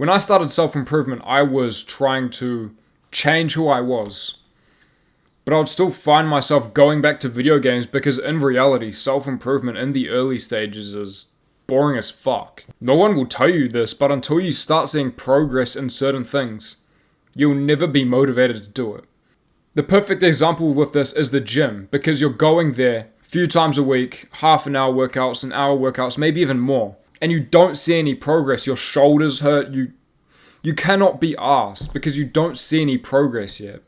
When I started self-improvement, I was trying to change who I was. But I would still find myself going back to video games because in reality, self-improvement in the early stages is boring as fuck. No one will tell you this, but until you start seeing progress in certain things, you'll never be motivated to do it. The perfect example with this is the gym, because you're going there a few times a week, half an hour workouts, an hour workouts, maybe even more, and you don't see any progress. Your shoulders hurt, you cannot be arsed because you don't see any progress yet.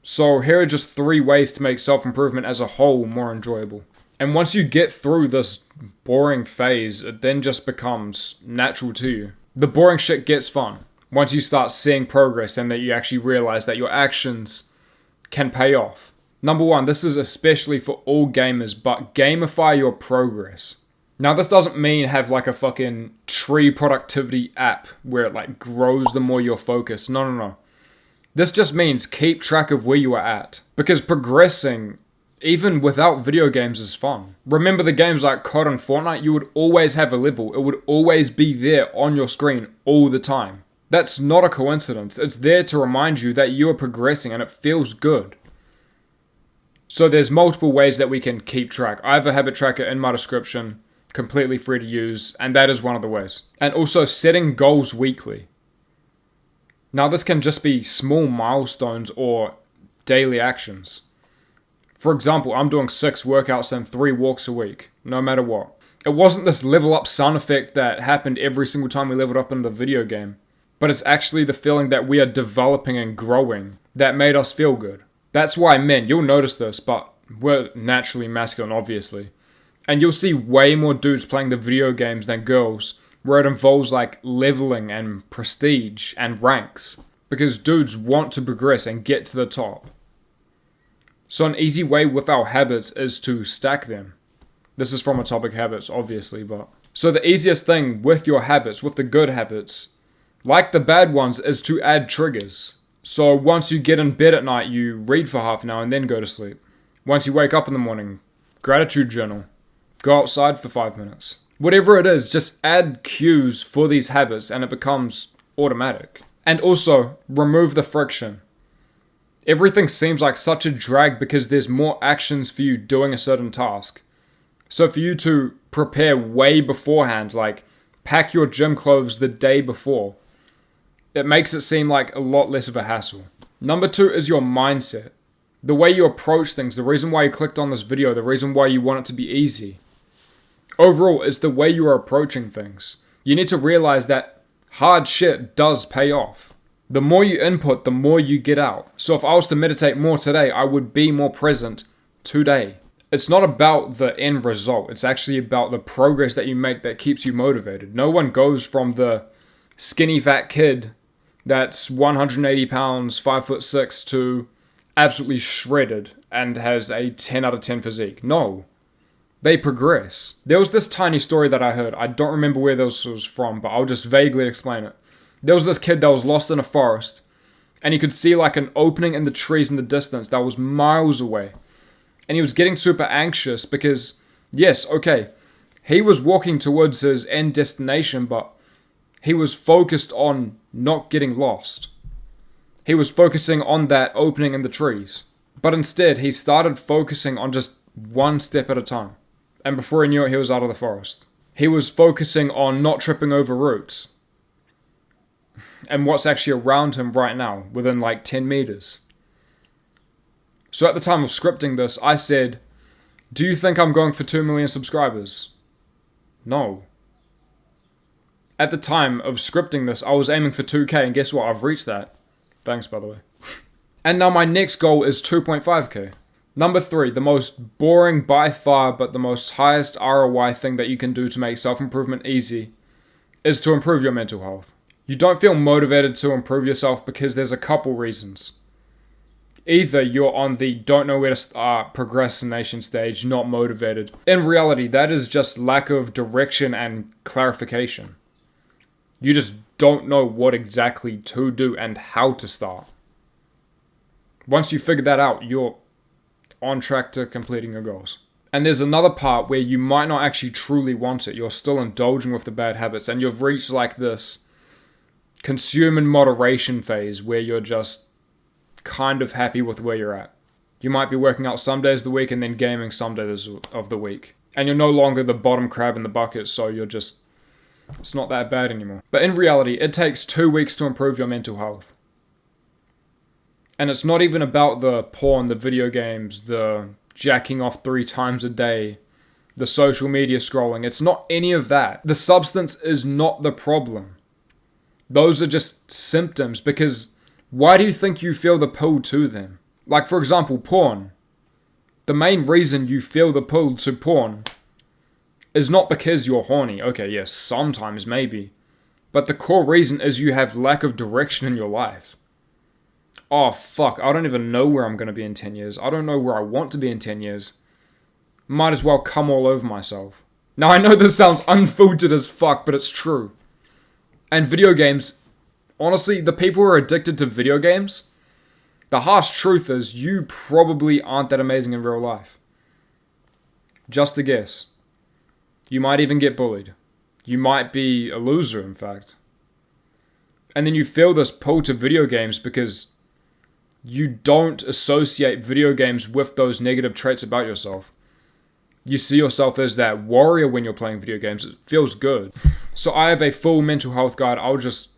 So here are just 3 ways to make self-improvement as a whole more enjoyable. And once you get through this boring phase, it then just becomes natural to you. The boring shit gets fun once you start seeing progress and that you actually realize that your actions can pay off. Number 1, this is especially for all gamers, but gamify your progress. Now this doesn't mean have like a fucking tree productivity app where it like grows the more you're focused. No. This just means keep track of where you are at. Because progressing, even without video games, is fun. Remember the games like Kade and Fortnite, you would always have a level. It would always be there on your screen all the time. That's not a coincidence. It's there to remind you that you are progressing and it feels good. So there's multiple ways that we can keep track. I have a habit tracker in my description, completely free to use, and that is one of the ways. And also setting goals weekly. Now this can just be small milestones or daily actions. For example, I'm doing 6 workouts and 3 walks a week, no matter what. It wasn't this level up sound effect that happened every single time we leveled up in the video game, but it's actually the feeling that we are developing and growing that made us feel good. That's why men, you'll notice this, but we're naturally masculine, obviously. And you'll see way more dudes playing the video games than girls, where it involves like leveling and prestige and ranks. Because dudes want to progress and get to the top. So an easy way with our habits is to stack them. This is from Atomic Habits, obviously, but... So the easiest thing with your habits, with the good habits, like the bad ones, is to add triggers. So once you get in bed at night, you read for half an hour and then go to sleep. Once you wake up in the morning, gratitude journal. Go outside for 5 minutes. Whatever it is, just add cues for these habits and it becomes automatic. And also, remove the friction. Everything seems like such a drag because there's more actions for you doing a certain task. So for you to prepare way beforehand, like pack your gym clothes the day before, it makes it seem like a lot less of a hassle. Number 2 is your mindset. The way you approach things, the reason why you clicked on this video, the reason why you want it to be easy. Overall, it's the way you are approaching things. You need to realize that hard shit does pay off. The more you input, the more you get out. So if I was to meditate more today, I would be more present today. It's not about the end result. It's actually about the progress that you make that keeps you motivated. No one goes from the skinny fat kid that's 180 pounds, 5'6" to absolutely shredded and has a 10 out of 10 physique. No. They progress. There was this tiny story that I heard. I don't remember where this was from, but I'll just vaguely explain it. There was this kid that was lost in a forest, and he could see like an opening in the trees in the distance that was miles away. And he was getting super anxious because, yes, okay, he was walking towards his end destination, but he was focused on not getting lost. He was focusing on that opening in the trees. But instead, he started focusing on just one step at a time. And before he knew it, he was out of the forest. He was focusing on not tripping over roots. And what's actually around him right now, within like 10 meters. So at the time of scripting this, I said, do you think I'm going for 2 million subscribers? No. At the time of scripting this, I was aiming for 2K, and guess what? I've reached that. Thanks, by the way. And now my next goal is 2.5K. Number 3, the most boring by far, but the most highest ROI thing that you can do to make self-improvement easy is to improve your mental health. You don't feel motivated to improve yourself because there's a couple reasons. Either you're on the don't know where to start procrastination stage, not motivated. In reality, that is just lack of direction and clarification. You just don't know what exactly to do and how to start. Once you figure that out, you're on track to completing your goals. And there's another part where you might not actually truly want it. You're still indulging with the bad habits and you've reached like this consume in moderation phase where you're just kind of happy with where you're at. You might be working out some days of the week and then gaming some days of the week. And you're no longer the bottom crab in the bucket, so it's not that bad anymore. But in reality, it takes 2 weeks to improve your mental health. And it's not even about the porn, the video games, the jacking off 3 times a day, the social media scrolling. It's not any of that. The substance is not the problem. Those are just symptoms, because why do you think you feel the pull to them? Like, for example, porn. The main reason you feel the pull to porn is not because you're horny. Okay, yes, sometimes maybe. But the core reason is you have lack of direction in your life. Oh, fuck, I don't even know where I'm going to be in 10 years. I don't know where I want to be in 10 years. Might as well come all over myself. Now, I know this sounds unfiltered as fuck, but it's true. And video games, honestly, the people who are addicted to video games, the harsh truth is you probably aren't that amazing in real life. Just a guess. You might even get bullied. You might be a loser, in fact. And then you feel this pull to video games because you don't associate video games with those negative traits about yourself. You see yourself as that warrior when you're playing video games. It feels good. So I have a full mental health guide. I'll just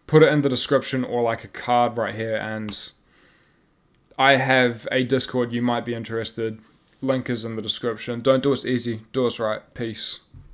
put it in the description or like a card right here. And I have a Discord. You might be interested. Link is in the description. Don't do us easy. Do us right. Peace.